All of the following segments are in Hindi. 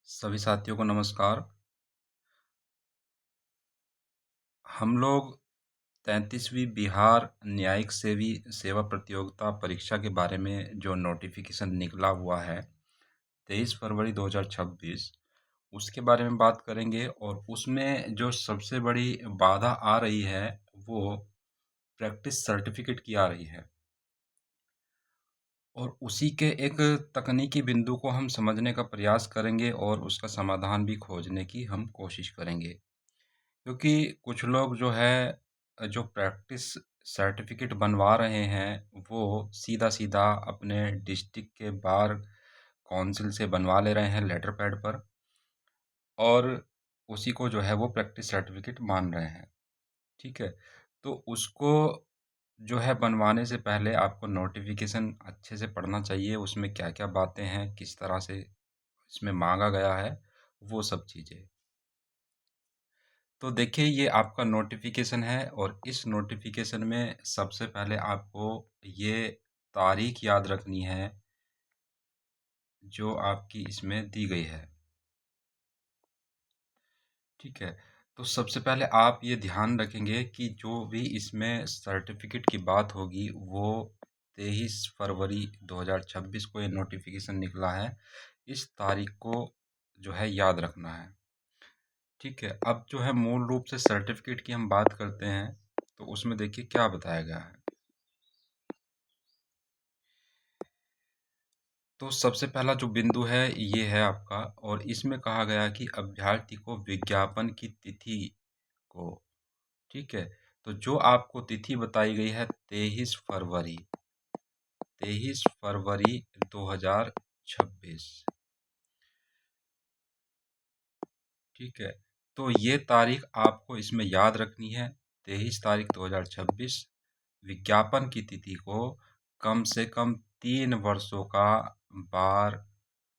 सभी साथियों को नमस्कार। हम लोग 33वीं बिहार न्यायिक सेवी सेवा प्रतियोगिता परीक्षा के बारे में जो नोटिफिकेशन निकला हुआ है 23 फरवरी 2026 उसके बारे में बात करेंगे। और उसमें जो सबसे बड़ी बाधा आ रही है वो प्रैक्टिस सर्टिफिकेट की आ रही है, और उसी के एक तकनीकी बिंदु को हम समझने का प्रयास करेंगे और उसका समाधान भी खोजने की हम कोशिश करेंगे। क्योंकि कुछ लोग जो है जो प्रैक्टिस सर्टिफिकेट बनवा रहे हैं वो सीधा-सीधा अपने डिस्ट्रिक्ट के बार काउंसिल से बनवा ले रहे हैं लेटर पैड पर, और उसी को जो है वो प्रैक्टिस सर्टिफिकेट मान रहे हैं। ठीक है? तो उसको जो है बनवाने से पहले आपको नोटिफिकेशन अच्छे से पढ़ना चाहिए, उसमें क्या-क्या बातें हैं, किस तरह से इसमें माँगा गया है, वो सब चीज़ें। तो देखिए ये आपका नोटिफिकेशन है, और इस नोटिफिकेशन में सबसे पहले आपको ये तारीख याद रखनी है जो आपकी इसमें दी गई है। ठीक है? तो सबसे पहले आप ये ध्यान रखेंगे कि जो भी इसमें सर्टिफिकेट की बात होगी वो 23 फरवरी 2026 को ये नोटिफिकेशन निकला है। इस तारीख को जो है याद रखना है। ठीक है? अब जो है मूल रूप से सर्टिफिकेट की हम बात करते हैं, तो उसमें देखिए क्या बताया गया है। तो सबसे पहला जो बिंदु है ये है आपका, और इसमें कहा गया कि अभ्यर्थी को विज्ञापन की तिथि को, ठीक है, तो जो आपको तिथि बताई गई है 23 फरवरी 2026। ठीक है, तो ये तारीख आपको इसमें याद रखनी है। 23 तारीख 2026 विज्ञापन की तिथि को कम से कम 3 वर्षों का बार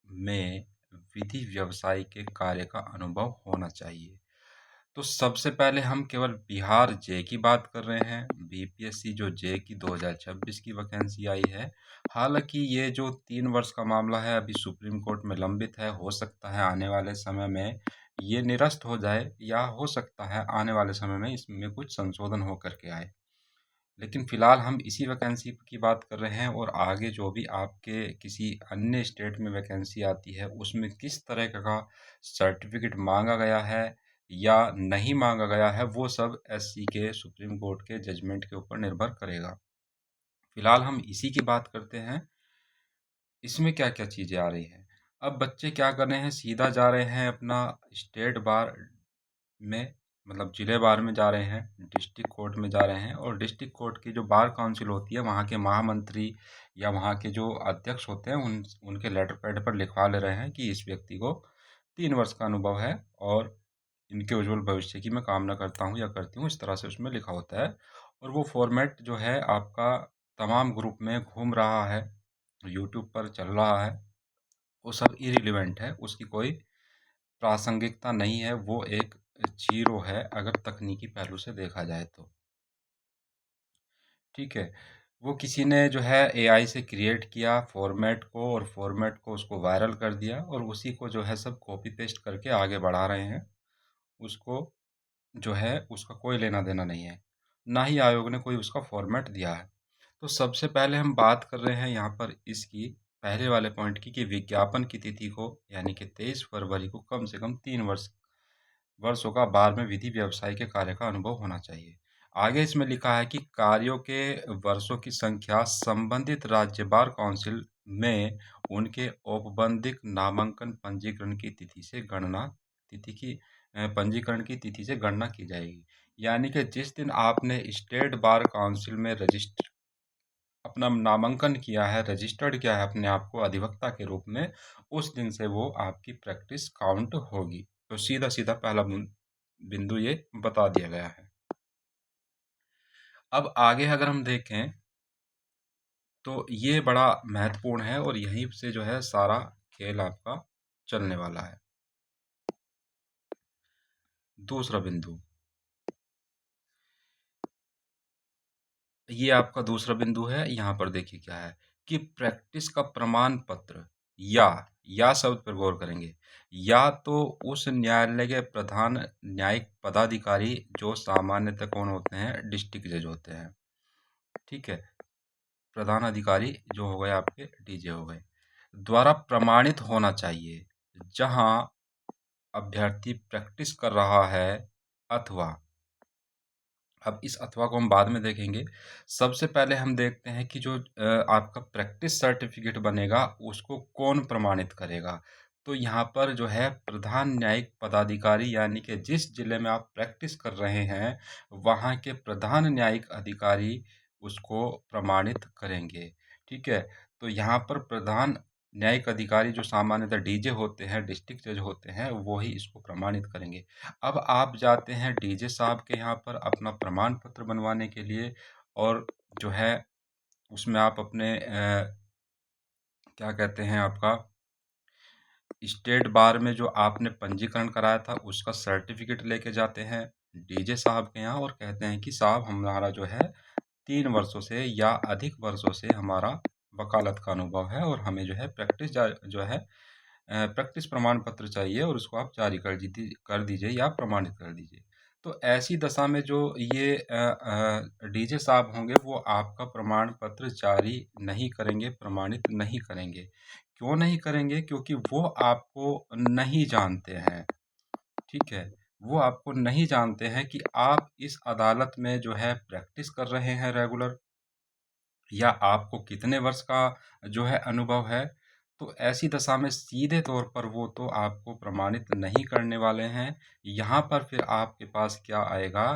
में विधि व्यवसाय के कार्य का अनुभव होना चाहिए। तो सबसे पहले हम केवल बिहार जे की बात कर रहे हैं, बीपीएससी जो जे की 2026 की वैकेंसी आई है। हालांकि ये जो 3 वर्ष का मामला है अभी सुप्रीम कोर्ट में लंबित है, हो सकता है आने वाले समय में ये निरस्त हो जाए, या हो सकता है आने वाले समय में इसमें कुछ संशोधन हो करके आए। लेकिन फ़िलहाल हम इसी वैकेंसी की बात कर रहे हैं, और आगे जो भी आपके किसी अन्य स्टेट में वैकेंसी आती है उसमें किस तरह का सर्टिफिकेट मांगा गया है या नहीं मांगा गया है वो सब एससी के सुप्रीम कोर्ट के जजमेंट के ऊपर निर्भर करेगा। फ़िलहाल हम इसी की बात करते हैं, इसमें क्या क्या चीज़ें आ रही हैं। अब बच्चे क्या कर रहे हैं, सीधा जा रहे हैं अपना स्टेट बार में, मतलब जिले बार में जा रहे हैं, डिस्ट्रिक्ट कोर्ट में जा रहे हैं, और डिस्ट्रिक्ट कोर्ट की जो बार काउंसिल होती है वहाँ के महामंत्री या वहाँ के जो अध्यक्ष होते हैं उनके लेटर पैड पर लिखवा ले रहे हैं कि इस व्यक्ति को 3 वर्ष का अनुभव है, और इनके उज्जवल भविष्य की मैं कामना करता हूँ या करती हूँ, इस तरह से उसमें लिखा होता है। और वो फॉर्मेट जो है आपका तमाम ग्रुप में घूम रहा है, यूट्यूब पर चल रहा है, वो सब इरिलीवेंट है, उसकी कोई प्रासंगिकता नहीं है, वो एक ज़ीरो है अगर तकनीकी पहलू से देखा जाए तो। ठीक है? वो किसी ने जो है एआई से क्रिएट किया फॉर्मेट को, और फॉर्मेट को उसको वायरल कर दिया, और उसी को जो है सब कॉपी पेस्ट करके आगे बढ़ा रहे हैं। उसको जो है उसका कोई लेना-देना नहीं है। ना ही आयोग ने कोई उसका फॉर्मेट दिया है। तो सबसे पहले हम बात कर रहे हैं यहाँ पर इसकी पहले वाले पॉइंट की, कि विज्ञापन की तिथि को यानी कि 23 फरवरी को कम से कम 3 वर्षों का बार में विधि व्यवसाय के कार्य का अनुभव होना चाहिए। आगे इसमें लिखा है कि कार्यों के वर्षों की संख्या संबंधित राज्य बार काउंसिल में उनके औपबंधिक नामांकन पंजीकरण की तिथि से गणना तिथि की पंजीकरण की तिथि से गणना की जाएगी। यानी कि जिस दिन आपने स्टेट बार काउंसिल में रजिस्टर अपना नामांकन किया है, रजिस्टर्ड किया है अपने आप को अधिवक्ता के रूप में, उस दिन से वो आपकी प्रैक्टिस काउंट होगी। तो सीधा-सीधा पहला बिंदु ये बता दिया गया है। अब आगे अगर हम देखें तो ये बड़ा महत्वपूर्ण है, और यहीं से जो है सारा खेल आपका चलने वाला है। दूसरा बिंदु, ये आपका दूसरा बिंदु है। यहाँ पर देखिए क्या है कि प्रैक्टिस का प्रमाण पत्र, या या शब्द पर गौर करेंगे, या तो उस न्यायालय के प्रधान न्यायिक पदाधिकारी जो सामान्यतः कौन होते हैं, डिस्ट्रिक्ट जज होते हैं। ठीक है, प्रधान अधिकारी जो हो गए आपके डीजे हो गए, द्वारा प्रमाणित होना चाहिए, जहां अभ्यर्थी प्रैक्टिस कर रहा है, अथवा, अब इस अथवा को हम बाद में देखेंगे। सबसे पहले हम देखते हैं कि जो आपका प्रैक्टिस सर्टिफिकेट बनेगा उसको कौन प्रमाणित करेगा। तो यहाँ पर जो है प्रधान न्यायिक पदाधिकारी, यानी कि जिस जिले में आप प्रैक्टिस कर रहे हैं वहाँ के प्रधान न्यायिक अधिकारी उसको प्रमाणित करेंगे। ठीक है, तो यहाँ पर प्रधान न्यायिक अधिकारी जो सामान्यतः डीजे होते हैं, डिस्ट्रिक्ट जज होते हैं, वो ही इसको प्रमाणित करेंगे। अब आप जाते हैं डीजे साहब के यहाँ पर अपना प्रमाण पत्र बनवाने के लिए, और जो है उसमें आप अपने क्या कहते हैं, आपका स्टेट बार में जो आपने पंजीकरण कराया था उसका सर्टिफिकेट लेके जाते हैं डीजे साहब के यहाँ, और कहते हैं कि साहब हमारा जो है 3 वर्षों से या अधिक वर्षों से हमारा वकालत का अनुभव है, और हमें जो है प्रैक्टिस जो है प्रैक्टिस प्रमाण पत्र चाहिए, और उसको आप जारी कर दीजिए या प्रमाणित कर दीजिए। तो ऐसी दशा में जो ये डीजे साहब होंगे वो आपका प्रमाण पत्र जारी नहीं करेंगे, प्रमाणित नहीं करेंगे। क्यों नहीं करेंगे? क्योंकि वो आपको नहीं जानते हैं। ठीक है, वो आपको नहीं जानते हैं कि आप इस अदालत में जो है प्रैक्टिस कर रहे हैं रेगुलर, या आपको कितने वर्ष का जो है अनुभव है। तो ऐसी दशा में सीधे तौर पर वो तो आपको प्रमाणित नहीं करने वाले हैं। यहाँ पर फिर आपके पास क्या आएगा,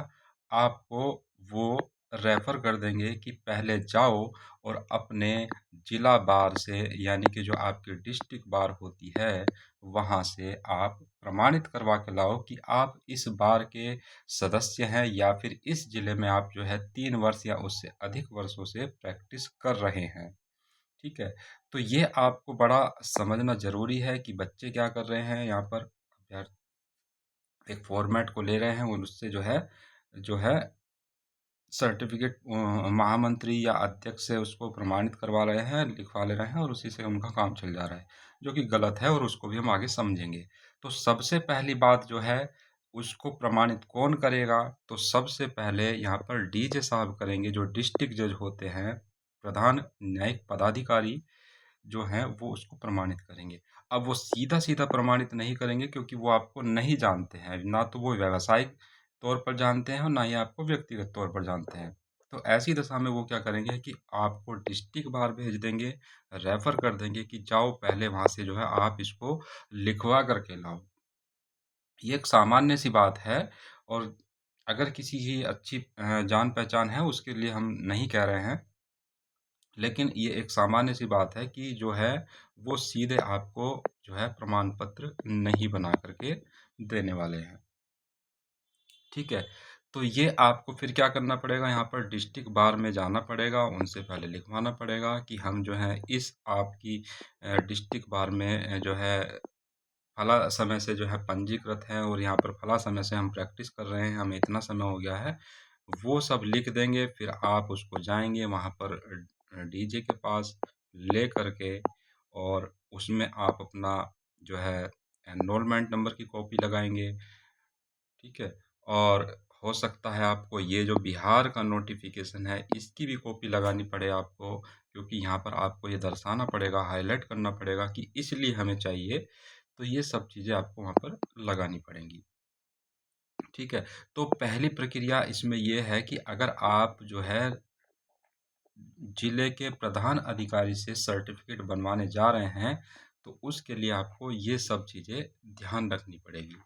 आपको वो रेफर कर देंगे कि पहले जाओ और अपने जिला बार से, यानी कि जो आपकी डिस्ट्रिक्ट बार होती है वहाँ से आप प्रमाणित करवा के लाओ कि आप इस बार के सदस्य हैं, या फिर इस जिले में आप जो है 3 वर्ष या उससे अधिक वर्षों से प्रैक्टिस कर रहे हैं। ठीक है, तो ये आपको बड़ा समझना जरूरी है कि बच्चे क्या कर रहे हैं यहाँ पर। यार, एक फॉर्मेट को ले रहे हैं और उससे जो है सर्टिफिकेट महामंत्री या अध्यक्ष से उसको प्रमाणित करवा रहे हैं, लिखवा ले रहे हैं, और उसी से उनका काम चल जा रहा है, जो कि गलत है, और उसको भी हम आगे समझेंगे। तो सबसे पहली बात जो है उसको प्रमाणित कौन करेगा, तो सबसे पहले यहाँ पर डीजे साहब करेंगे, जो डिस्ट्रिक्ट जज होते हैं, प्रधान न्यायिक पदाधिकारी जो हैं वो उसको प्रमाणित करेंगे। अब वो सीधा-सीधा प्रमाणित नहीं करेंगे, क्योंकि वो आपको नहीं जानते हैं, ना तो वो व्यावसायिक तौर पर जानते हैं और ना ही आपको व्यक्तिगत तौर पर जानते हैं। तो ऐसी दशा में वो क्या करेंगे कि आपको डिस्ट्रिक्ट बार भेज देंगे, रेफर कर देंगे कि जाओ पहले वहाँ से जो है आप इसको लिखवा कर के लाओ। ये एक सामान्य सी बात है, और अगर किसी की अच्छी जान-पहचान है उसके लिए हम नहीं कह रहे हैं। लेकिन ये एक सामान्य सी बात है कि जो है वो सीधे आपको जो है प्रमाण पत्र नहीं बना करके देने वाले हैं। ठीक है, तो ये आपको फिर क्या करना पड़ेगा, यहाँ पर डिस्ट्रिक्ट बार में जाना पड़ेगा, उनसे पहले लिखवाना पड़ेगा कि हम जो है इस आपकी डिस्ट्रिक्ट बार में जो है फला समय से जो है पंजीकृत हैं, और यहाँ पर फला समय से हम प्रैक्टिस कर रहे हैं, हमें इतना समय हो गया है। वो सब लिख देंगे, फिर आप उसको जाएँगे वहाँ पर डीजे के पास ले करके, और उसमें आप अपना जो है एनरोलमेंट नंबर की कॉपी लगाएँगे। ठीक है? और हो सकता है आपको ये जो बिहार का नोटिफ़िकेशन है इसकी भी कॉपी लगानी पड़े आपको, क्योंकि यहाँ पर आपको ये दर्शाना पड़ेगा, हाइलाइट करना पड़ेगा कि इसलिए हमें चाहिए। तो ये सब चीज़ें आपको वहाँ पर लगानी पड़ेंगी। ठीक है? तो पहली प्रक्रिया इसमें ये है कि अगर आप जो है जिले के प्रधान अधिकारी से सर्टिफ़िकेट बनवाने जा रहे हैं, तो उसके लिए आपको ये सब चीज़ें ध्यान रखनी पड़ेगी।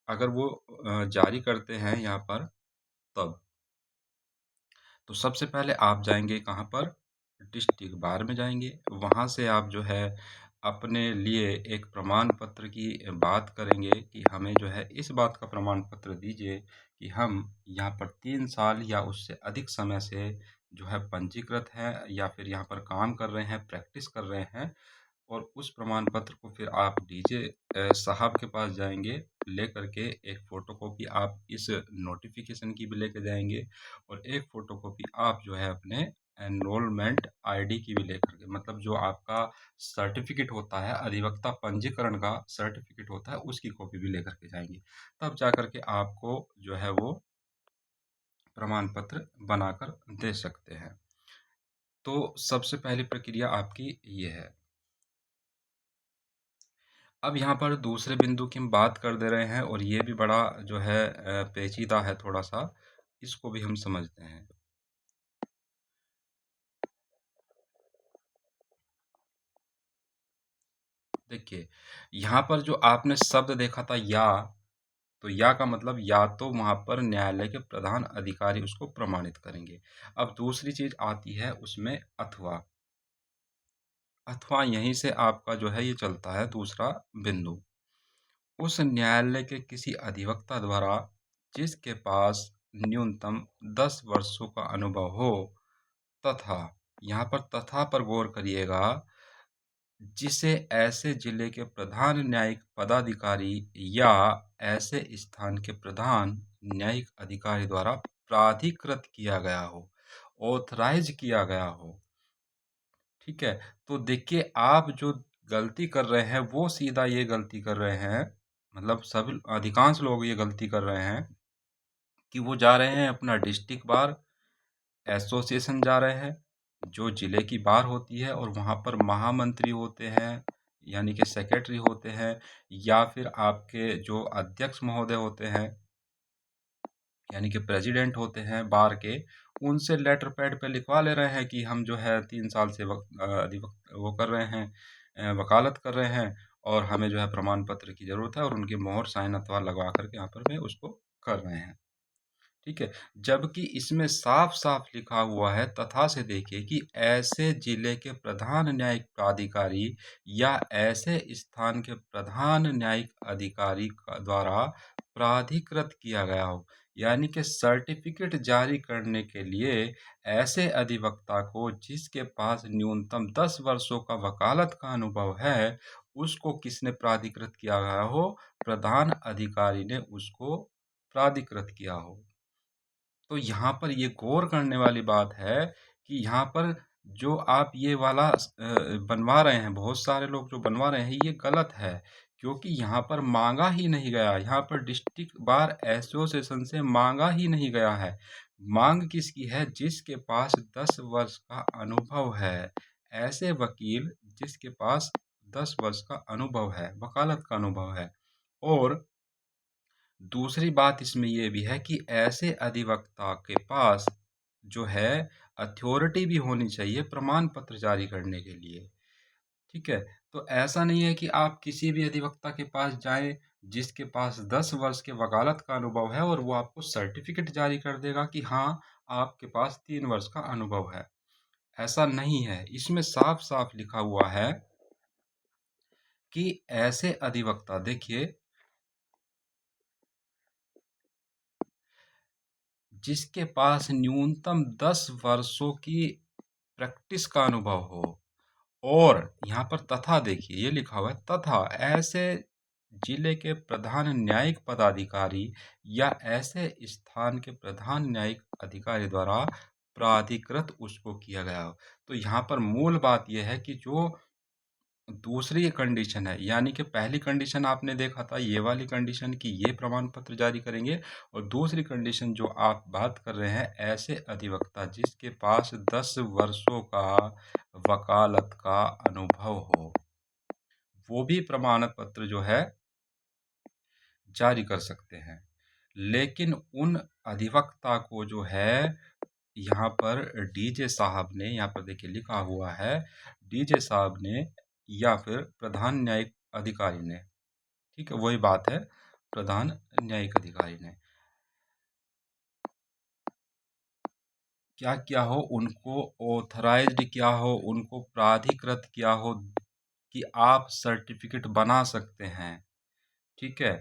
अगर वो जारी करते हैं यहाँ पर तब। तो सबसे पहले आप जाएँगे कहाँ पर? डिस्ट्रिक्ट बार में जाएँगे। वहाँ से आप जो है अपने लिए एक प्रमाण पत्र की बात करेंगे कि हमें जो है इस बात का प्रमाण पत्र दीजिए कि हम यहाँ पर 3 साल या उससे अधिक समय से जो है पंजीकृत हैं, या फिर यहाँ पर काम कर रहे हैं, प्रैक्टिस कर रहे हैं। और उस प्रमाण पत्र को फिर आप डीजे साहब के पास जाएँगे, लेकर के एक फ़ोटोकॉपी आप इस नोटिफ़िकेशन की भी लेके जाएँगे, और एक फ़ोटोकॉपी आप जो है अपने एनरोलमेंट आईडी की भी लेकर के, मतलब जो आपका सर्टिफिकेट होता है, अधिवक्ता पंजीकरण का सर्टिफिकेट होता है, उसकी कॉपी भी लेकर के जाएंगे। तब जा कर के आपको जो है वो प्रमाण पत्र बनाकर दे सकते हैं। तो सबसे पहली प्रक्रिया आपकी ये है। अब यहाँ पर दूसरे बिंदु की हम बात कर दे रहे हैं, और ये भी बड़ा जो है पेचीदा है थोड़ा सा, इसको भी हम समझते हैं। देखिए, यहाँ पर जो आपने शब्द देखा था या, तो या का मतलब या तो वहाँ पर न्यायालय के प्रधान अधिकारी उसको प्रमाणित करेंगे। अब दूसरी चीज आती है उसमें अथवा। अथवा यहीं से आपका जो है ये चलता है दूसरा बिंदु। उस न्यायालय के किसी अधिवक्ता द्वारा जिसके पास न्यूनतम 10 वर्षों का अनुभव हो, तथा, यहाँ पर तथा पर गौर करिएगा, जिसे ऐसे जिले के प्रधान न्यायिक पदाधिकारी या ऐसे स्थान के प्रधान न्यायिक अधिकारी द्वारा प्राधिकृत किया गया हो, ऑथराइज किया गया हो। ठीक है, तो देखिए आप जो गलती कर रहे हैं वो सीधा ये गलती कर रहे हैं, मतलब सभी अधिकांश लोग ये गलती कर रहे हैं कि वो जा रहे हैं अपना डिस्ट्रिक्ट बार एसोसिएशन जा रहे हैं, जो जिले की बार होती है, और वहाँ पर महामंत्री होते हैं, यानी कि सेक्रेटरी होते हैं, या फिर आपके जो अध्यक्ष महोदय होते हैं, यानी कि प्रेसिडेंट होते हैं बार के, उनसे लेटर पैड पे लिखवा ले रहे हैं कि हम जो है 3 साल से वो कर रहे हैं, वकालत कर रहे हैं, और हमें जो है प्रमाण पत्र की ज़रूरत है, और उनके मोहर साइन अथवा लगवा करके यहाँ पर वे उसको कर रहे हैं। ठीक है, जबकि इसमें साफ-साफ लिखा हुआ है, तथा से देखिए कि ऐसे जिले के प्रधान न्यायिक प्राधिकारी या ऐसे स्थान के प्रधान न्यायिक अधिकारी का द्वारा प्राधिकृत किया गया हो, यानी कि सर्टिफिकेट जारी करने के लिए ऐसे अधिवक्ता को जिसके पास न्यूनतम 10 वर्षों का वकालत का अनुभव है, उसको किसने प्राधिकृत किया गया हो? प्रधान अधिकारी ने उसको प्राधिकृत किया हो। तो यहाँ पर ये गौर करने वाली बात है कि यहाँ पर जो आप ये वाला बनवा रहे हैं, बहुत सारे लोग जो बनवा रहे हैं, ये गलत है, क्योंकि यहाँ पर मांगा ही नहीं गया। यहाँ पर डिस्ट्रिक्ट बार एसोसिएशन से मांगा ही नहीं गया है। मांग किसकी है? जिसके पास 10 वर्ष का अनुभव है। ऐसे वकील जिसके पास 10 वर्ष का अनुभव है, वकालत का अनुभव है। और दूसरी बात इसमें ये भी है कि ऐसे अधिवक्ता के पास जो है अथॉरिटी भी होनी चाहिए प्रमाण पत्र जारी करने के लिए। ठीक है, तो ऐसा नहीं है कि आप किसी भी अधिवक्ता के पास जाएं जिसके पास 10 वर्ष के वकालत का अनुभव है, और वो आपको सर्टिफिकेट जारी कर देगा कि हाँ, आपके पास 3 वर्ष का अनुभव है। ऐसा नहीं है, इसमें साफ साफ लिखा हुआ है कि ऐसे अधिवक्ता, देखिए, जिसके पास न्यूनतम 10 वर्षों की प्रैक्टिस का अनुभव हो, और यहाँ पर तथा देखिए ये लिखा हुआ है, तथा ऐसे जिले के प्रधान न्यायिक पदाधिकारी या ऐसे स्थान के प्रधान न्यायिक अधिकारी द्वारा प्राधिकृत उसको किया गया हो। तो यहाँ पर मूल बात यह है कि जो दूसरी कंडीशन है, यानी कि पहली कंडीशन आपने देखा था ये वाली कंडीशन कि ये प्रमाण पत्र जारी करेंगे, और दूसरी कंडीशन जो आप बात कर रहे हैं, ऐसे अधिवक्ता जिसके पास 10 वर्षों का वकालत का अनुभव हो, वो भी प्रमाण पत्र जो है जारी कर सकते हैं। लेकिन उन अधिवक्ता को जो है यहाँ पर डीजे साहब ने, यहाँ पर देखिए लिखा हुआ है, डीजे साहब ने या फिर प्रधान न्यायिक अधिकारी ने, ठीक है, वही बात है, प्रधान न्यायिक अधिकारी ने क्या किया हो, उनको ऑथराइज्ड किया हो, उनको प्राधिकृत किया हो कि आप सर्टिफिकेट बना सकते हैं। ठीक है,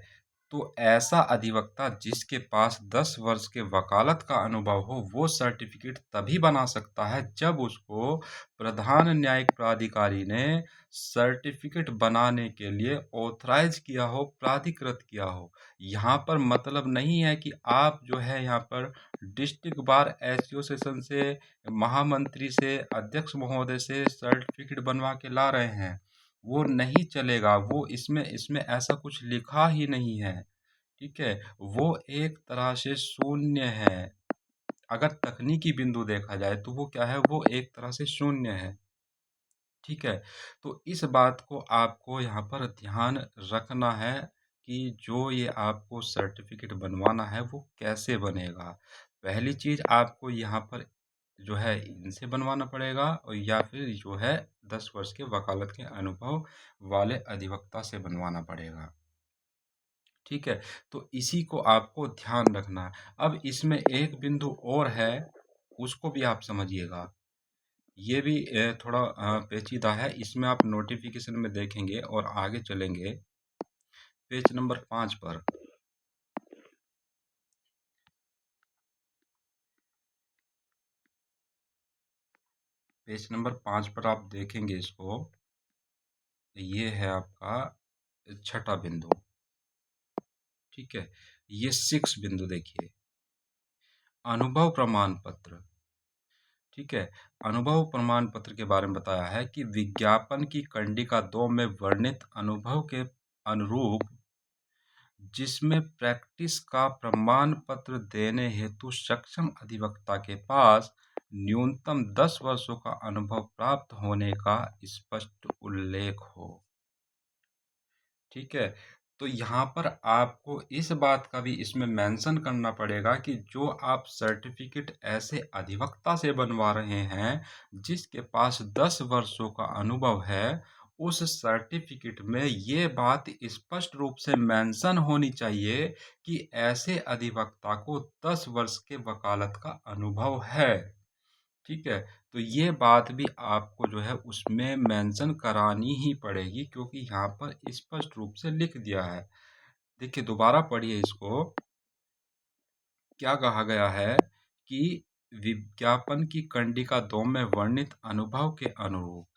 तो ऐसा अधिवक्ता जिसके पास 10 वर्ष के वकालत का अनुभव हो, वो सर्टिफिकेट तभी बना सकता है जब उसको प्रधान न्यायिक प्राधिकारी ने सर्टिफिकेट बनाने के लिए ऑथराइज किया हो, प्राधिकृत किया हो। यहाँ पर मतलब नहीं है कि आप जो है यहाँ पर डिस्ट्रिक्ट बार एसोसिएशन से, महामंत्री से, अध्यक्ष महोदय से सर्टिफिकेट बनवा के ला रहे हैं, वो नहीं चलेगा। वो इसमें इसमें ऐसा कुछ लिखा ही नहीं है। ठीक है, वो एक तरह से शून्य है। अगर तकनीकी बिंदु देखा जाए तो वो क्या है, वो एक तरह से शून्य है। ठीक है, तो इस बात को आपको यहाँ पर ध्यान रखना है कि जो ये आपको सर्टिफिकेट बनवाना है वो कैसे बनेगा। पहली चीज़ आपको यहाँ पर जो है इनसे बनवाना पड़ेगा, और या फिर जो है 10 वर्ष के वकालत के अनुभव वाले अधिवक्ता से बनवाना पड़ेगा। ठीक है, तो इसी को आपको ध्यान रखना है। अब इसमें एक बिंदु और है, उसको भी आप समझिएगा। ये भी थोड़ा पेचीदा है। इसमें आप नोटिफिकेशन में देखेंगे और आगे चलेंगे पेज नंबर 5 पर। पेज नंबर 5 पर आप देखेंगे इसको, ये है आपका छठा बिंदु। ठीक है, ये 6 बिंदु देखिए, अनुभव प्रमाण पत्र। ठीक है, अनुभव प्रमाण पत्र के बारे में बताया है कि विज्ञापन की कंडिका 2 में वर्णित अनुभव के अनुरूप, जिसमें प्रैक्टिस का प्रमाण पत्र देने हेतु सक्षम अधिवक्ता के पास न्यूनतम 10 वर्षों का अनुभव प्राप्त होने का स्पष्ट उल्लेख हो। ठीक है, तो यहाँ पर आपको इस बात का भी इसमें मेंशन करना पड़ेगा कि जो आप सर्टिफिकेट ऐसे अधिवक्ता से बनवा रहे हैं जिसके पास 10 वर्षों का अनुभव है, उस सर्टिफिकेट में ये बात स्पष्ट रूप से मेंशन होनी चाहिए कि ऐसे अधिवक्ता को 10 वर्ष के वकालत का अनुभव है। ठीक है, तो ये बात भी आपको जो है उसमें मेंशन करानी ही पड़ेगी, क्योंकि यहाँ पर स्पष्ट रूप से लिख दिया है। देखिए, दोबारा पढ़िए इसको। क्या कहा गया है कि विज्ञापन की कंडिका 2 में वर्णित अनुभव के अनुरूप,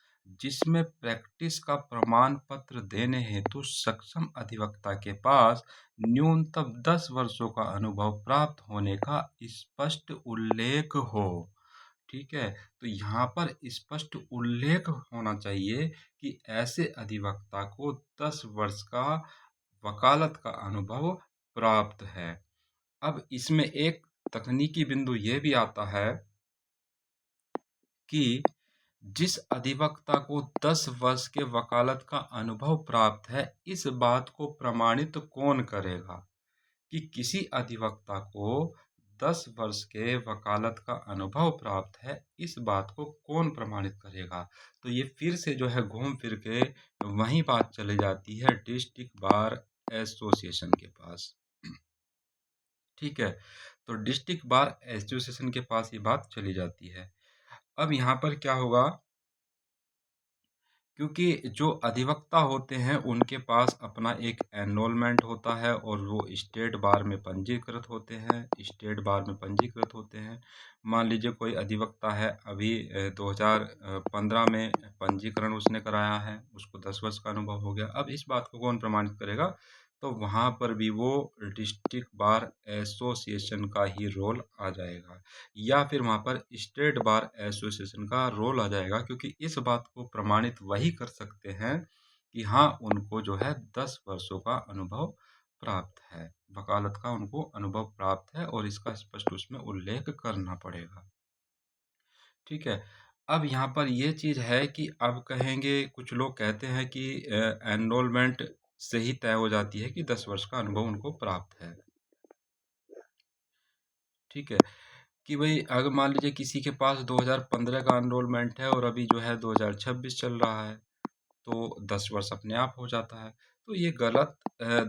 जिसमें प्रैक्टिस का प्रमाण पत्र देने हेतु सक्षम अधिवक्ता के पास न्यूनतम 10 वर्षों का अनुभव प्राप्त होने का स्पष्ट उल्लेख हो। ठीक है, तो यहाँ पर स्पष्ट उल्लेख होना चाहिए कि ऐसे अधिवक्ता को 10 वर्ष का वकालत का अनुभव प्राप्त है। अब इसमें एक तकनीकी बिंदु ये भी आता है कि जिस अधिवक्ता को 10 वर्ष के वकालत का अनुभव प्राप्त है, इस बात को प्रमाणित कौन करेगा कि किसी अधिवक्ता को 10 वर्ष के वकालत का अनुभव प्राप्त है, इस बात को कौन प्रमाणित करेगा। तो ये फिर से जो है घूम फिर के वही बात चली जाती है डिस्ट्रिक्ट बार एसोसिएशन के पास। ठीक है, तो डिस्ट्रिक्ट बार एसोसिएशन के पास ये बात चली जाती है। अब यहाँ पर क्या होगा, क्योंकि जो अधिवक्ता होते हैं उनके पास अपना एक एनरोलमेंट होता है और वो स्टेट बार में पंजीकृत होते हैं, स्टेट बार में पंजीकृत होते हैं। मान लीजिए कोई अधिवक्ता है, अभी 2015 में पंजीकरण उसने कराया है, उसको 10 वर्ष का अनुभव हो गया। अब इस बात को कौन प्रमाणित करेगा, तो वहाँ पर भी वो डिस्ट्रिक्ट बार एसोसिएशन का ही रोल आ जाएगा, या फिर वहाँ पर स्टेट बार एसोसिएशन का रोल आ जाएगा, क्योंकि इस बात को प्रमाणित वही कर सकते हैं कि हाँ, उनको जो है 10 वर्षों का अनुभव प्राप्त है, वकालत का उनको अनुभव प्राप्त है, और इसका स्पष्ट उसमें उल्लेख करना पड़ेगा। ठीक है, अब यहाँ पर ये चीज़ है कि अब कहेंगे, कुछ लोग कहते हैं कि एनरोलमेंट से ही तय हो जाती है कि 10 वर्ष का अनुभव उनको प्राप्त है। ठीक है, कि भाई अगर मान लीजिए किसी के पास 2015 का एनरोलमेंट है और अभी जो है 2026 चल रहा है, तो 10 वर्ष अपने आप हो जाता है। तो ये गलत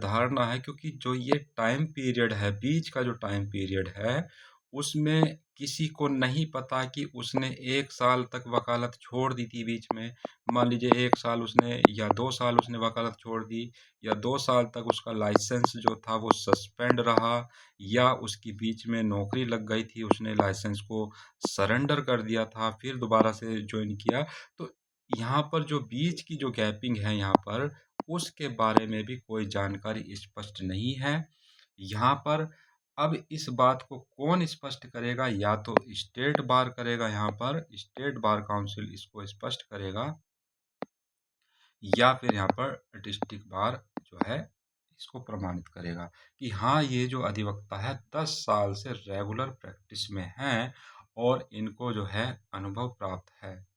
धारणा है, क्योंकि जो ये टाइम पीरियड है, बीच का जो टाइम पीरियड है, उसमें किसी को नहीं पता कि उसने 1 साल तक वकालत छोड़ दी थी बीच में। मान लीजिए 1 साल उसने या 2 साल उसने वकालत छोड़ दी, या 2 साल तक उसका लाइसेंस जो था वो सस्पेंड रहा, या उसकी बीच में नौकरी लग गई थी, उसने लाइसेंस को सरेंडर कर दिया था, फिर दोबारा से जॉइन किया। तो यहाँ पर जो बीच की जो गैपिंग है यहाँ पर, उसके बारे में भी कोई जानकारी स्पष्ट नहीं है। यहाँ पर अब इस बात को कौन स्पष्ट करेगा? या तो स्टेट बार करेगा, यहाँ पर स्टेट बार काउंसिल इसको स्पष्ट करेगा, या फिर यहाँ पर डिस्ट्रिक्ट बार जो है इसको प्रमाणित करेगा कि हाँ, ये जो अधिवक्ता है 10 साल से रेगुलर प्रैक्टिस में हैं और इनको जो है अनुभव प्राप्त है।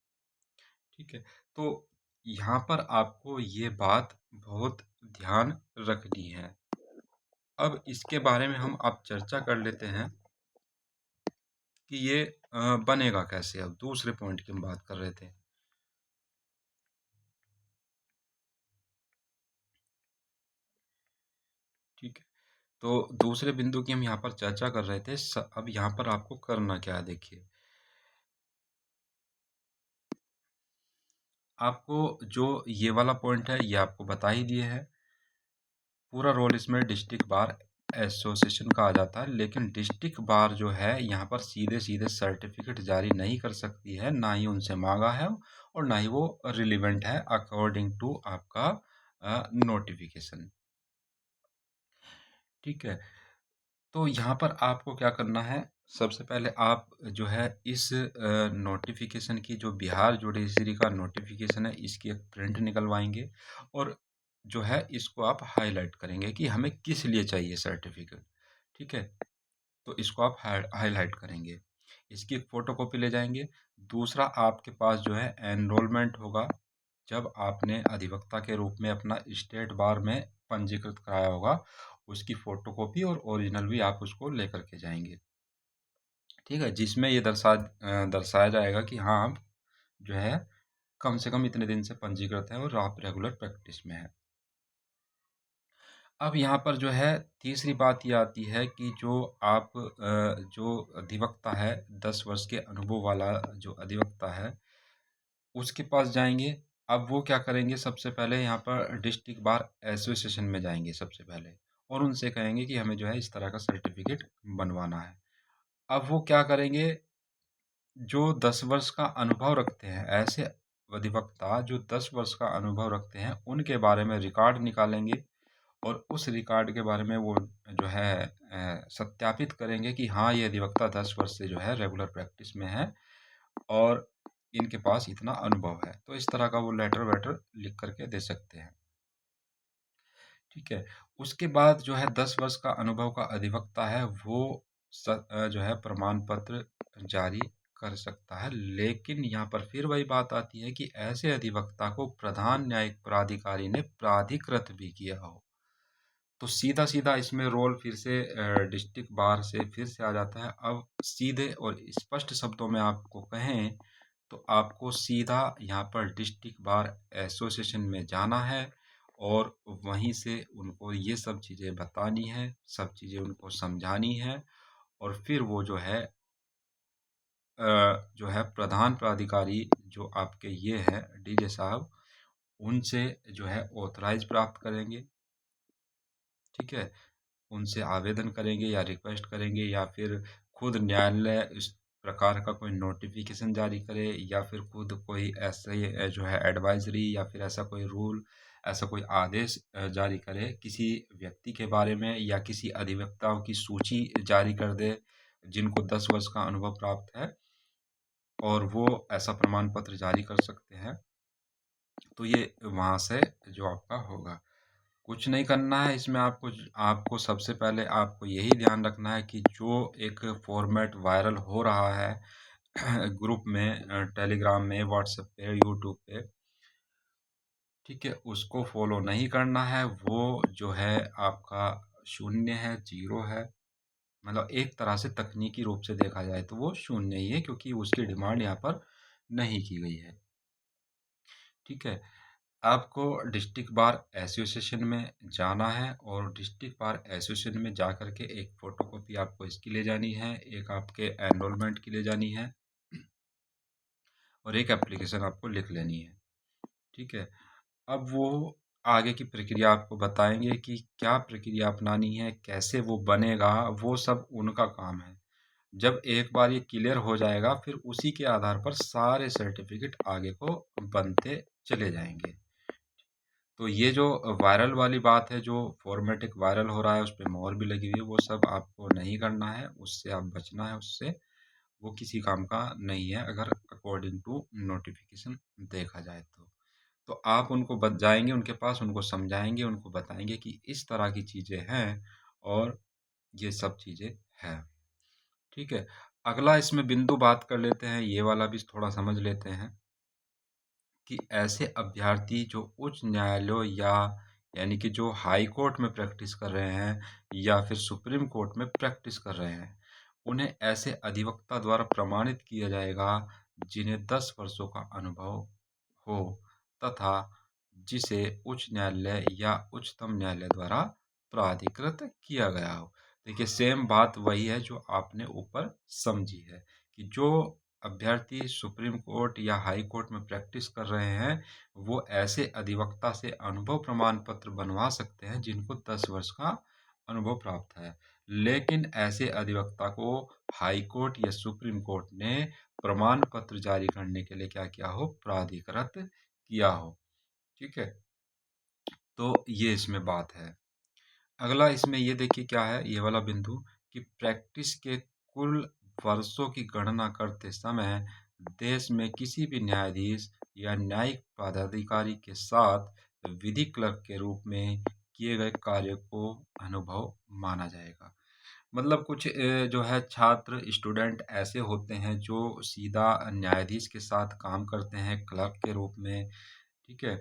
ठीक है, तो यहाँ पर आपको ये बात बहुत ध्यान रखनी है। अब इसके बारे में हम अब चर्चा कर लेते हैं कि ये बनेगा कैसे। अब दूसरे पॉइंट की हम बात कर रहे थे। ठीक है, तो दूसरे बिंदु की हम यहाँ पर चर्चा कर रहे थे। अब यहाँ पर आपको करना क्या है, देखिए। आपको जो ये वाला पॉइंट है ये आपको बता ही दिए है। पूरा रोल इसमें डिस्ट्रिक्ट बार एसोसिएशन का आ जाता है, लेकिन डिस्ट्रिक्ट बार जो है यहाँ पर सीधे सीधे सर्टिफिकेट जारी नहीं कर सकती है, ना ही उनसे मांगा है और ना ही वो रिलीवेंट है अकॉर्डिंग टू आपका नोटिफिकेशन। ठीक है, तो यहाँ पर आपको क्या करना है, सबसे पहले आप जो है इस नोटिफिकेशन की, जो बिहार जुडिशरी का नोटिफिकेशन है, इसकी एक प्रिंट निकलवाएंगे और जो है इसको आप हाईलाइट करेंगे कि हमें किस लिए चाहिए सर्टिफिकेट। ठीक है, तो इसको आप हाईलाइट करेंगे, इसकी एक फ़ोटोकॉपी ले जाएंगे। दूसरा, आपके पास जो है एनरोलमेंट होगा, जब आपने अधिवक्ता के रूप में अपना स्टेट बार में पंजीकृत कराया होगा, उसकी फ़ोटोकॉपी और ओरिजिनल भी आप उसको लेकर के जाएंगे। ठीक है, जिसमें ये दर्शाया जाएगा कि हाँ, आप जो है कम से कम इतने दिन से पंजीकृत हैं और आप रेगुलर प्रैक्टिस में हैं। अब यहाँ पर जो है तीसरी बात ये आती है कि जो आप जो अधिवक्ता है, 10 वर्ष के अनुभव वाला जो अधिवक्ता है, उसके पास जाएंगे। अब वो क्या करेंगे, सबसे पहले यहाँ पर डिस्ट्रिक्ट बार एसोसिएशन में जाएंगे सबसे पहले, और उनसे कहेंगे कि हमें जो है इस तरह का सर्टिफिकेट बनवाना है। अब वो क्या करेंगे, जो 10 वर्ष का अनुभव रखते हैं, ऐसे अधिवक्ता जो 10 वर्ष का अनुभव रखते हैं, उनके बारे में रिकॉर्ड निकालेंगे और उस रिकॉर्ड के बारे में वो जो है सत्यापित करेंगे कि हाँ, ये अधिवक्ता 10 वर्ष से जो है रेगुलर प्रैक्टिस में है और इनके पास इतना अनुभव है। तो इस तरह का वो लेटर वेटर लिख करके दे सकते हैं। ठीक है, उसके बाद जो है 10 वर्ष का अनुभव का अधिवक्ता है, वो जो है प्रमाण पत्र जारी कर सकता है। लेकिन यहाँ पर फिर वही बात आती है कि ऐसे अधिवक्ता को प्रधान न्यायिक प्राधिकारी ने प्राधिकृत भी किया हो, तो सीधा सीधा इसमें रोल फिर से डिस्ट्रिक्ट बार से फिर से आ जाता है। अब सीधे और स्पष्ट शब्दों में आपको कहें तो आपको सीधा यहाँ पर डिस्ट्रिक्ट बार एसोसिएशन में जाना है और वहीं से उनको ये सब चीज़ें बतानी है, सब चीज़ें उनको समझानी है, और फिर वो जो है प्रधान प्राधिकारी जो आपके ये हैं डीजे साहब, उनसे जो है ऑथराइज प्राप्त करेंगे। ठीक है, उनसे आवेदन करेंगे या रिक्वेस्ट करेंगे, या फिर खुद न्यायालय इस प्रकार का कोई नोटिफिकेशन जारी करे, या फिर खुद कोई ऐसे जो है एडवाइजरी या फिर ऐसा कोई रूल, ऐसा कोई आदेश जारी करे किसी व्यक्ति के बारे में, या किसी अधिवक्ताओं की सूची जारी कर दे जिनको 10 वर्ष का अनुभव प्राप्त है, और वो ऐसा प्रमाण पत्र जारी कर सकते हैं। तो ये वहाँ से जो आपका होगा, कुछ नहीं करना है इसमें। आपको आपको सबसे पहले आपको यही ध्यान रखना है कि जो एक फॉर्मेट वायरल हो रहा है ग्रुप में, टेलीग्राम में, व्हाट्सएप पे, यूट्यूब पे, ठीक है, उसको फॉलो नहीं करना है। वो जो है आपका शून्य है, जीरो है। मतलब एक तरह से तकनीकी रूप से देखा जाए तो वो शून्य ही है, क्योंकि उसकी डिमांड यहाँ पर नहीं की गई है। ठीक है, आपको डिस्ट्रिक्ट बार एसोसिएशन में जाना है और डिस्ट्रिक्ट बार एसोसिएशन में जा कर के एक फ़ोटोकॉपी आपको इसकी ले जानी है, एक आपके एनरोलमेंट की ले जानी है और एक एप्लीकेशन आपको लिख लेनी है। ठीक है? अब वो आगे की प्रक्रिया आपको बताएँगे कि क्या प्रक्रिया अपनानी है, कैसे वो बनेगा, वो सब उनका काम है। जब एक बार ये क्लियर हो जाएगा, फिर उसी के आधार पर सारे सर्टिफ़िकेट आगे को बनते चले जाएँगे। तो ये जो वायरल वाली बात है, जो फॉर्मेटिक वायरल हो रहा है, उसपे मोहर भी लगी हुई है, वो सब आपको नहीं करना है, उससे आप बचना है उससे। वो किसी काम का नहीं है अगर अकॉर्डिंग टू नोटिफ़िकेशन देखा जाए तो। तो आप उनको जाएँगे उनके पास, उनको समझाएँगे, उनको बताएँगे कि इस तरह की चीज़ें हैं और ये सब चीज़ें हैं। ठीक है? अगला इसमें बिंदु बात कर लेते हैं, ये वाला भी थोड़ा समझ लेते हैं कि ऐसे अभ्यर्थी जो उच्च न्यायालयों या यानी कि जो हाई कोर्ट में प्रैक्टिस कर रहे हैं या फिर सुप्रीम कोर्ट में प्रैक्टिस कर रहे हैं, उन्हें ऐसे अधिवक्ता द्वारा प्रमाणित किया जाएगा जिन्हें 10 वर्षों का अनुभव हो तथा जिसे उच्च न्यायालय या उच्चतम न्यायालय द्वारा प्राधिकृत किया गया हो। देखिए सेम बात वही है जो आपने ऊपर समझी है कि जो अभ्यर्थी सुप्रीम कोर्ट या हाई कोर्ट में प्रैक्टिस कर रहे हैं, वो ऐसे अधिवक्ता से अनुभव प्रमाण पत्र बनवा सकते हैं जिनको 10 वर्ष का अनुभव प्राप्त है। लेकिन ऐसे अधिवक्ता को हाई कोर्ट या सुप्रीम कोर्ट ने प्रमाण पत्र जारी करने के लिए क्या किया हो? प्राधिकृत किया हो। ठीक है? तो ये इसमें बात है। अगला इसमें ये देखिए क्या है ये वाला बिंदु कि प्रैक्टिस के कुल वर्षों की गणना करते समय देश में किसी भी न्यायाधीश या न्यायिक पदाधिकारी के साथ विधि क्लर्क के रूप में किए गए कार्य को अनुभव माना जाएगा। मतलब कुछ जो है छात्र स्टूडेंट ऐसे होते हैं जो सीधा न्यायाधीश के साथ काम करते हैं क्लर्क के रूप में। ठीक है?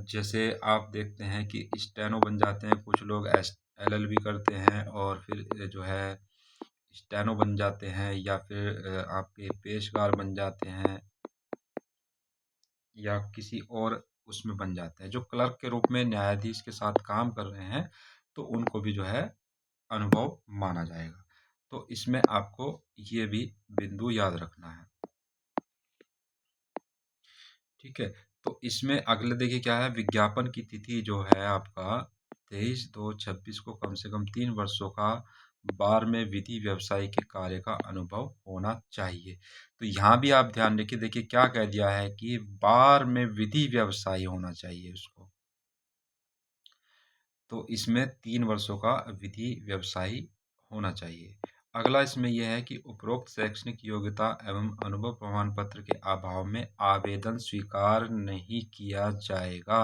जैसे आप देखते हैं कि स्टेनो बन जाते हैं कुछ लोग एस एलएलबी करते हैं और फिर जो है स्टेनो बन जाते हैं या फिर आपके पेशकार बन जाते हैं या किसी और उसमें बन जाते हैं जो क्लर्क के रूप में न्यायाधीश के साथ काम कर रहे हैं तो उनको भी जो है अनुभव माना जाएगा। तो इसमें आपको ये भी बिंदु याद रखना है। ठीक है? तो इसमें अगले देखिए क्या है विज्ञापन की तिथि जो है आपका 23/2/26 को कम से कम 3 वर्षों का बार में विधि व्यवसाय के कार्य का अनुभव होना चाहिए। तो यहाँ भी आप ध्यान रखिए देखिए क्या कह दिया है कि बार में विधि व्यवसाय होना चाहिए उसको। तो इसमें 3 वर्षों का विधि व्यवसायी होना चाहिए। अगला इसमें यह है कि उपरोक्त शैक्षणिक योग्यता एवं अनुभव प्रमाण पत्र के अभाव में आवेदन स्वीकार नहीं किया जाएगा।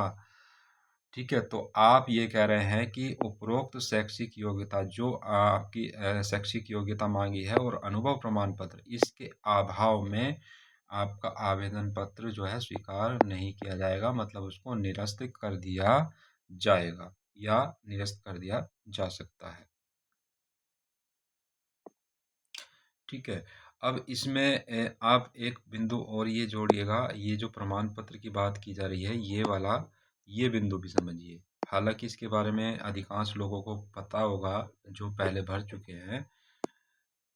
ठीक है, तो आप ये कह रहे हैं कि उपरोक्त शैक्षिक योग्यता जो आपकी शैक्षिक योग्यता मांगी है और अनुभव प्रमाण पत्र इसके अभाव में आपका आवेदन पत्र जो है स्वीकार नहीं किया जाएगा मतलब उसको निरस्त कर दिया जाएगा या निरस्त कर दिया जा सकता है। ठीक है, अब इसमें आप एक बिंदु और ये जोड़िएगा, ये जो प्रमाण पत्र की बात की जा रही है, ये वाला ये बिंदु भी समझिए। हालाँकि इसके बारे में अधिकांश लोगों को पता होगा, जो पहले भर चुके हैं।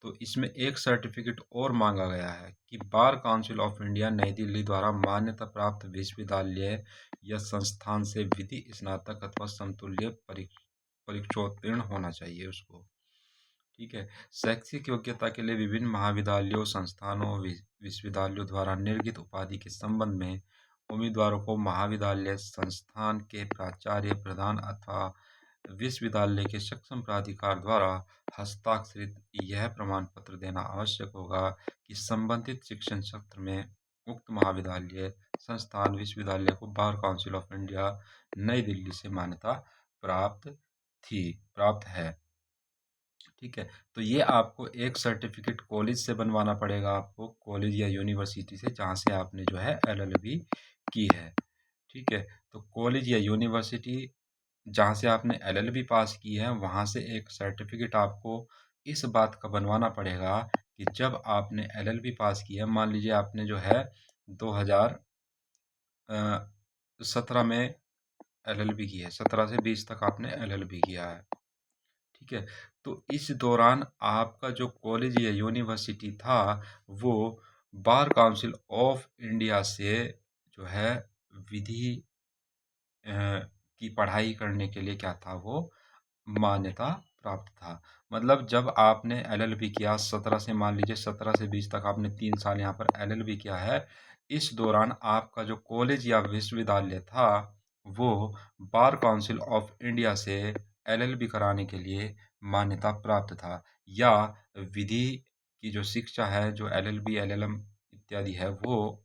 तो इसमें एक सर्टिफिकेट और माँगा गया है कि बार काउंसिल ऑफ इंडिया नई दिल्ली द्वारा मान्यता प्राप्त विश्वविद्यालय या संस्थान से विधि स्नातक अथवा समतुल्य परीक्षोत्तीर्ण होना चाहिए उसको। ठीक है। शैक्षिक योग्यता के लिए विभिन्न महाविद्यालयों, संस्थानों, विश्वविद्यालयों द्वारा निर्गत उपाधि के संबंध में उम्मीदवारों को महाविद्यालय संस्थान के प्राचार्य, प्रधान अथवा विश्वविद्यालय के सक्षम प्राधिकार द्वारा हस्ताक्षरित यह प्रमाण पत्र देना आवश्यक होगा कि संबंधित शिक्षण सत्र में उक्त महाविद्यालय, संस्थान, विश्वविद्यालय को बार काउंसिल ऑफ इंडिया नई दिल्ली से मान्यता प्राप्त प्राप्त है। ठीक है, तो ये आपको एक सर्टिफिकेट कॉलेज से बनवाना पड़ेगा आपको, कॉलेज या यूनिवर्सिटी से जहाँ से आपने जो है एलएलबी की है। ठीक है, तो कॉलेज या यूनिवर्सिटी जहाँ से आपने एलएलबी पास की है, वहाँ से एक सर्टिफिकेट आपको इस बात का बनवाना पड़ेगा कि जब आपने एलएलबी पास की है, मान लीजिए आपने जो है 2000 17 में एलएलबी की है, 17 से 20 तक आपने एलएलबी किया है, ठीक है। तो इस दौरान आपका जो कॉलेज या यूनिवर्सिटी था वो बार काउंसिल ऑफ इंडिया से जो है विधि की पढ़ाई करने के लिए क्या था, वो मान्यता प्राप्त था। मतलब जब आपने एलएलबी किया 17 से, मान लीजिए 17 से 20 तक आपने 3 साल यहाँ पर एलएलबी किया है, इस दौरान आपका जो कॉलेज या विश्वविद्यालय था वो बार काउंसिल ऑफ इंडिया से एलएलबी कराने के लिए मान्यता प्राप्त था, या विधि की जो शिक्षा है, जो एलएलबी एलएलएम इत्यादि है, वो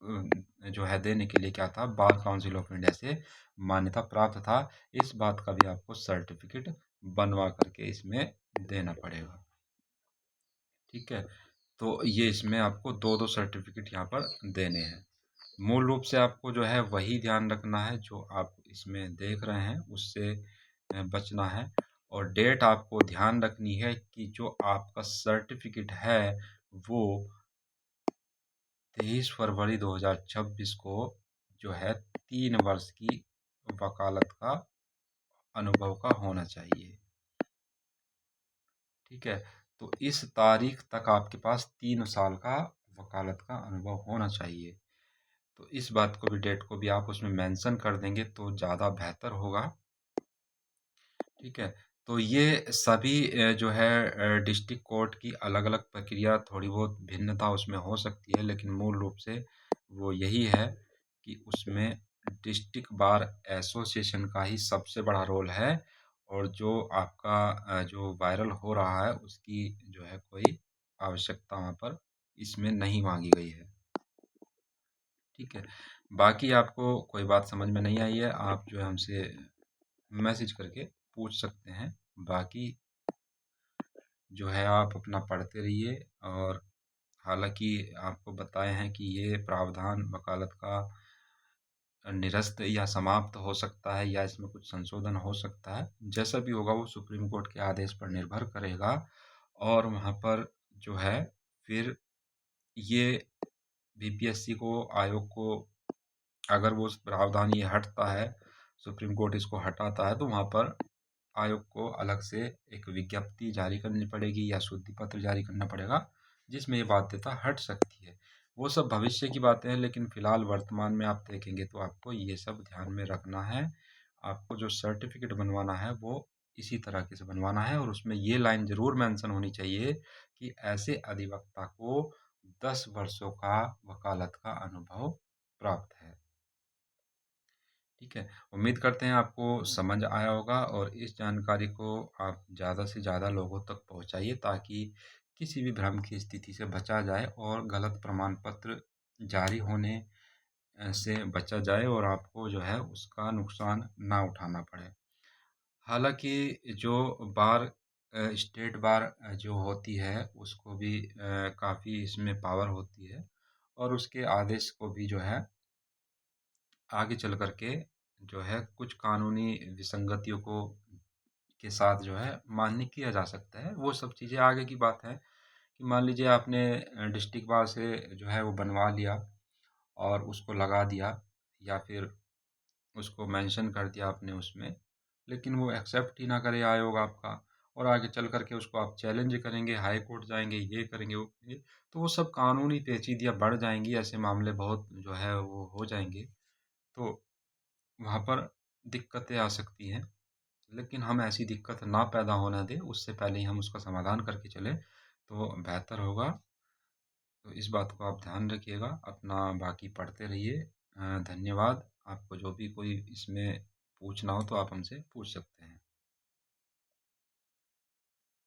जो है देने के लिए क्या था, बार काउंसिल ऑफ इंडिया से मान्यता प्राप्त था। इस बात का भी आपको सर्टिफिकेट बनवा करके इसमें देना पड़ेगा, ठीक है। तो ये इसमें आपको दो दो सर्टिफिकेट यहाँ पर देने हैं। मूल रूप से आपको जो है वही ध्यान रखना है जो आप इसमें देख रहे हैं, उससे बचना है। और डेट आपको ध्यान रखनी है कि जो आपका सर्टिफिकेट है वो 23 फरवरी 2026 को जो है 3 वर्ष की वकालत का अनुभव का होना चाहिए, ठीक है। तो इस तारीख तक आपके पास 3 साल का वकालत का अनुभव होना चाहिए। तो इस बात को भी, डेट को भी आप उसमें मेंशन कर देंगे तो ज़्यादा बेहतर होगा, ठीक है। तो ये सभी जो है डिस्ट्रिक्ट कोर्ट की अलग अलग प्रक्रिया, थोड़ी बहुत भिन्नता उसमें हो सकती है, लेकिन मूल रूप से वो यही है कि उसमें डिस्ट्रिक्ट बार एसोसिएशन का ही सबसे बड़ा रोल है, और जो आपका जो वायरल हो रहा है उसकी जो है कोई आवश्यकता वहाँ पर इसमें नहीं मांगी गई है, ठीक है। बाकी आपको कोई बात समझ में नहीं आई है, आप जो है हमसे मैसेज करके पूछ सकते हैं। बाकी जो है आप अपना पढ़ते रहिए, और हालांकि आपको बताए हैं कि ये प्रावधान वकालत का निरस्त या समाप्त हो सकता है, या इसमें कुछ संशोधन हो सकता है, जैसा भी होगा वो सुप्रीम कोर्ट के आदेश पर निर्भर करेगा। और वहाँ पर जो है फिर ये बीपीएससी को, आयोग को, अगर वो प्रावधान ये हटता है, सुप्रीम कोर्ट इसको हटाता है, तो वहाँ पर आयोग को अलग से एक विज्ञप्ति जारी करनी पड़ेगी या शुद्धि पत्र जारी करना पड़ेगा, जिसमें ये बाध्यता हट सकती है। वो सब भविष्य की बातें हैं, लेकिन फिलहाल वर्तमान में आप देखेंगे तो आपको ये सब ध्यान में रखना है। आपको जो सर्टिफिकेट बनवाना है वो इसी तरह के से बनवाना है, और उसमें ये लाइन जरूर मेंशन होनी चाहिए कि ऐसे अधिवक्ता को 10 वर्षों का वकालत का अनुभव प्राप्त है, ठीक है। उम्मीद करते हैं आपको समझ आया होगा, और इस जानकारी को आप ज़्यादा से ज़्यादा लोगों तक पहुंचाइए, ताकि किसी भी भ्रम की स्थिति से बचा जाए और गलत प्रमाण पत्र जारी होने से बचा जाए, और आपको जो है उसका नुकसान ना उठाना पड़े। हालांकि जो बार स्टेट बार जो होती है उसको भी काफ़ी इसमें पावर होती है, और उसके आदेश को भी जो है आगे चल कर के जो है कुछ कानूनी विसंगतियों को के साथ जो है मान्य किया जा सकता है। वो सब चीज़ें आगे की बात है, कि मान लीजिए आपने डिस्ट्रिक्ट बार से जो है वो बनवा लिया और उसको लगा दिया, या फिर उसको मेंशन कर दिया आपने उसमें, लेकिन वो एक्सेप्ट ही ना करे आयोग आपका, और आगे चल कर के उसको आप चैलेंज करेंगे, हाई कोर्ट जाएंगे, ये करेंगे वो करेंगे, तो वो सब कानूनी पेचीदियाँ बढ़ जाएंगी, ऐसे मामले बहुत जो है वो हो जाएंगे। तो वहाँ पर दिक्कतें आ सकती हैं, लेकिन हम ऐसी दिक्कत ना पैदा होने दें, उससे पहले ही हम उसका समाधान करके चलें तो बेहतर होगा। तो इस बात को आप ध्यान रखिएगा, अपना बाकी पढ़ते रहिए। धन्यवाद। आपको जो भी कोई इसमें पूछना हो तो आप हमसे पूछ सकते हैं।